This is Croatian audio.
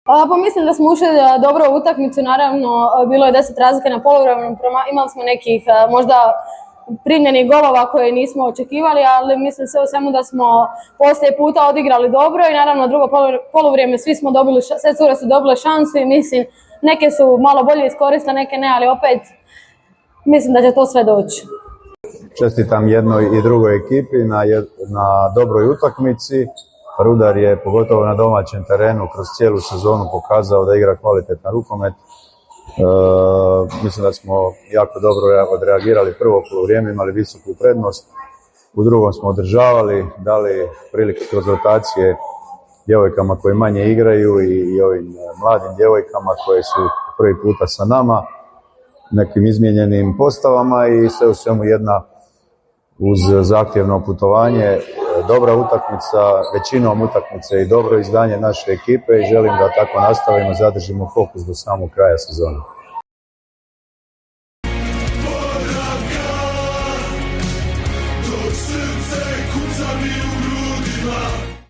Pa mislim da smo ušli dobro u utakmicu, naravno bilo je 10 razlike na poluvremenu, imali smo nekih možda primljenih golova koje nismo očekivali, ali mislim sve u svemu da smo poslije puta odigrali dobro i naravno drugo poluvrijeme sve cure su dobile šansu i mislim neke su malo bolje iskoristile, neke ne, ali opet mislim da će to sve doći. Čestitam jednoj i drugoj ekipi na dobroj utakmici. Rudar je pogotovo na domaćem terenu kroz cijelu sezonu pokazao da igra kvalitetan rukomet. Mislim da smo jako dobro odreagirali prvo poluvrijeme, imali visoku prednost. U drugom smo održavali, dali prilike kroz rotacije djevojkama koje manje igraju i ovim mladim djevojkama koje su prvi puta sa nama, nekim izmijenjenim postavama i sve u svemu jedna uz zahtjevno putovanje, dobra utakmica, većinom utakmice i dobro izdanje naše ekipe i želim da tako nastavimo, zadržimo fokus do samog kraja sezone. Dok srce kuca mi u grudima.